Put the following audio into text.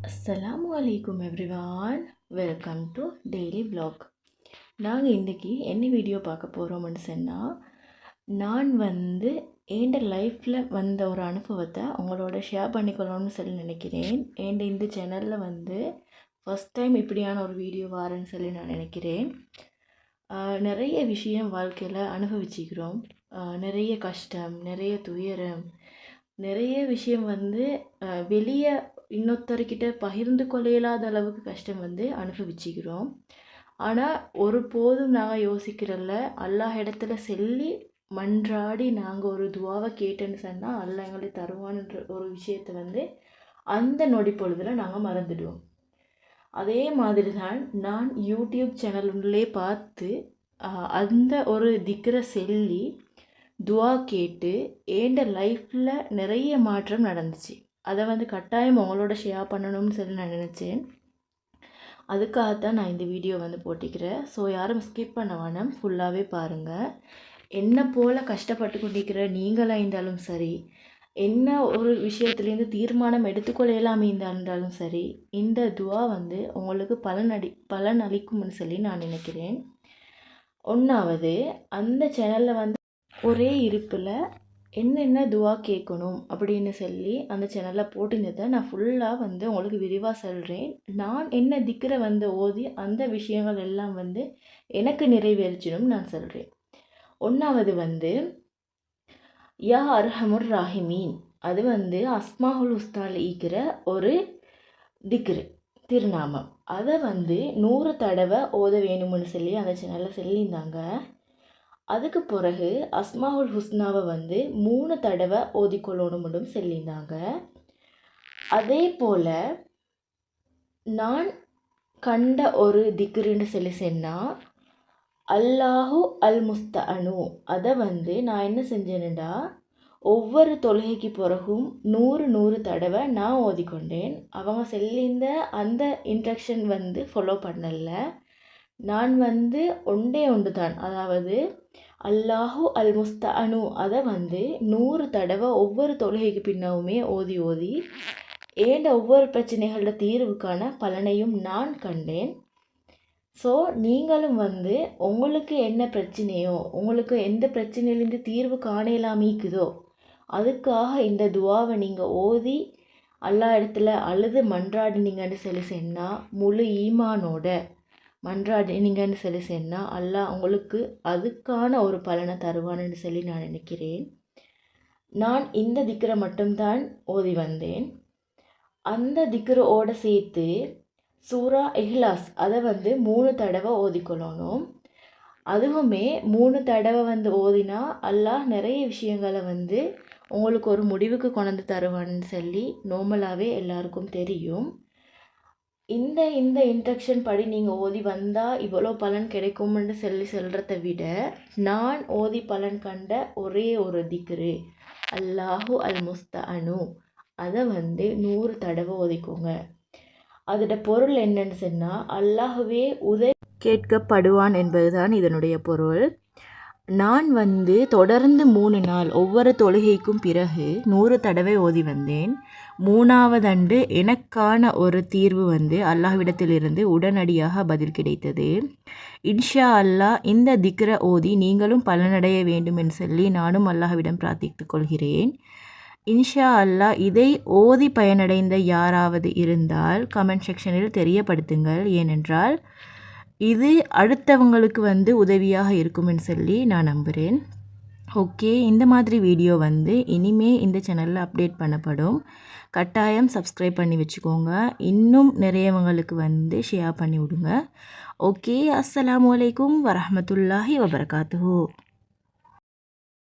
அஸ்ஸலாமு அலைக்கும் everyone, welcome to daily vlog. நாங்கள் இன்றைக்கி என்ன வீடியோ பார்க்க போகிறோம்னு சொன்னால், நான் என் லைஃப்பில் வந்த ஒரு அனுபவத்தை உங்களோட ஷேர் பண்ணிக்கணும்னு சொல்லி நினைக்கிறேன். இந்த சேனலில் ஃபஸ்ட் டைம் இப்படியான ஒரு வீடியோ வாரேன்னு சொல்லி நான் நினைக்கிறேன். நிறைய விஷயம் வாழ்க்கையில் அனுபவிச்சுக்கிறோம். நிறைய கஷ்டம், நிறைய துயரம், நிறைய விஷயம் வெளியே இன்னொருத்தர்கிட்ட பகிர்ந்து கொள்ளையில்லாத அளவுக்கு கஷ்டம் அனுபவிச்சுக்கிறோம். ஆனால் ஒருபோதும் நாங்கள் யோசிக்கிறல்ல, அல்லாஹ் இடத்துல சொல்லி மன்றாடி நாங்கள் ஒரு துவாவை கேட்டேன்னு சொன்னால் அல்லாஹ் எங்களை தருவான்ன்ற ஒரு விஷயத்தை அந்த நொடி பொழுதில் நாங்கள் மறந்துடுவோம். அதே மாதிரி தான் நான் யூடியூப் சேனல்லே பார்த்து அந்த ஒரு திக்ரை சொல்லி துவா கேட்டு என் லைஃப்பில் நிறைய மாற்றம் நடந்துச்சு. அதை கட்டாயம் உங்களோட ஷேர் பண்ணணும்னு சொல்லி நான் நினச்சேன். அதுக்காகத்தான் நான் இந்த வீடியோ போட்டிக்கிறேன். ஸோ யாரும் ஸ்கிப் பண்ண வேணாம், ஃபுல்லாகவே பாருங்கள். என்னை போல் கஷ்டப்பட்டு கொண்டிருக்கிற நீங்களாக இருந்தாலும் சரி, என்ன ஒரு விஷயத்துலேருந்து தீர்மானம் எடுத்துக்கொள்ளலாமே இருந்தாலும் சரி, இந்த துவா உங்களுக்கு பலன் அளிக்கும்னு சொல்லி நான் நினைக்கிறேன். ஒன்றாவது, அந்த சேனலில் ஒரே இருப்பில் என்னென்ன துவா கேட்கணும் அப்படின்னு சொல்லி அந்த சேனலில் போட்டிருந்ததை நான் ஃபுல்லாக உங்களுக்கு விரிவாக சொல்கிறேன். நான் என்ன திக்கிற ஓதி அந்த விஷயங்கள் எல்லாம் எனக்கு நிறைவேறிச்சிடும் நான் சொல்கிறேன். ஒன்றாவது யா அர்ஹமுர் ராஹிமீன், அது அஸ்மாஹுல் ஹுஸ்னால ஈக்கிற ஒரு திக்ரு திருநாமம். அதை 100 தடவை ஓத வேணும்னு சொல்லி அந்த சேனலில் சொல்லியிருந்தாங்க. அதுக்கு பிறகு அஸ்மாவுல் ஹுஸ்னாவை 3 தடவை ஓதிக்கொள்ளணும்னு சொல்லியிருந்தாங்க. அதே போல் நான் கண்ட ஒரு திக்ருன்னு சொல்லி சொன்னால் அல்லாஹு அல் முஸ்தஅனு. அதை நான் என்ன செஞ்சேன்டா, ஒவ்வொரு தொழுகைக்கு பிறகும் 100 தடவை நான் ஓதிக்கொண்டேன். அவங்க சொல்லியிருந்த அந்த இன்ஸ்ட்ரக்ஷன் ஃபாலோ பண்ணல. நான் ஒன்று தான், அதாவது அல்லாஹு அல் முஸ்தஅனு அதை 100 தடவை ஒவ்வொரு தொழுகைக்கு பின்னவுமே ஓதி ஒவ்வொரு பிரச்சனைகளோட தீர்வுக்கான பலனையும் நான் கண்டேன். ஸோ நீங்களும் உங்களுக்கு என்ன பிரச்சனையோ, உங்களுக்கு எந்த பிரச்சனையிலேருந்து தீர்வு காணலாமிக்குதோ அதுக்காக இந்த துவாவை நீங்கள் ஓதி அல்லா இடத்துல அழுது மன்றாடினீங்கன்னு சொல்லி சொன்னால், முழு ஈமானோட மன்றாடினீங்கன்னு சொல்லி சொன்னால் அல்லாஹ் உங்களுக்கு அதுக்கான ஒரு பலனை தருவான்னு சொல்லி நான் நினைக்கிறேன். நான் இந்த திக்ரை மட்டும்தான் ஓதி வந்தேன். அந்த திக்ரோடு சேர்த்து சூரா இஹ்லாஸ் அதை 3 தடவை ஓதிக்கொள்ளணும். அதுவுமே 3 தடவை ஓதினா அல்லாஹ் நிறைய விஷயங்களை உங்களுக்கு ஒரு முடிவுக்கு கொண்டு தருவான்னு சொல்லி நார்மலாகவே எல்லாருக்கும் தெரியும். இந்த இன்ஸ்ட்ரக்ஷன் படி நீங்கள் ஓதி வந்தால் இவ்வளோ பலன் கிடைக்கும்னு சொல்கிறத விட, நான் ஓதி பலன் கண்ட ஒரே ஒரு திக்ரு அல்லாஹு அல் முஸ்தஅனு, அதை 100 தடவை ஓதிக்கோங்க. அதோட பொருள் என்னன்னு சொன்னால், அல்லாஹுவே உதவி கேட்கப்படுவான் என்பதுதான் இதனுடைய பொருள். நான் தொடர்ந்து 3 நாள் ஒவ்வொரு தொழுகைக்கும் பிறகு 100 தடவை ஓதி வந்தேன். 3வது எனக்கான ஒரு தீர்வு அல்லாஹ்விடத்திலிருந்து உடனடியாக பதில் கிடைத்தது. இன்ஷா அல்லாஹ் இந்த திக்ரை ஓதி நீங்களும் பலனடைய வேண்டும் என்று சொல்லி நானும் அல்லாஹ்விடம் பிரார்த்தித்துக் கொள்கிறேன். இன்ஷா அல்லாஹ் இதை ஓதி பயனடைந்த யாராவது இருந்தால் கமெண்ட் செக்ஷனில் தெரியப்படுத்துங்கள். ஏனென்றால் இது அடுத்தவங்களுக்கு உதவியாக இருக்கும்னு சொல்லி நான் நம்புகிறேன். ஓகே, இந்த மாதிரி வீடியோ இனிமே இந்த சேனலில் அப்டேட் பண்ணப்படும். கட்டாயம் சப்ஸ்கிரைப் பண்ணி வச்சுக்கோங்க. இன்னும் நிறையவங்களுக்கு ஷேர் பண்ணி விடுங்க. ஓகே, அஸ்ஸலாமு அலைக்கும் வரஹ்மத்துல்லாஹி வபரகாத்துஹு.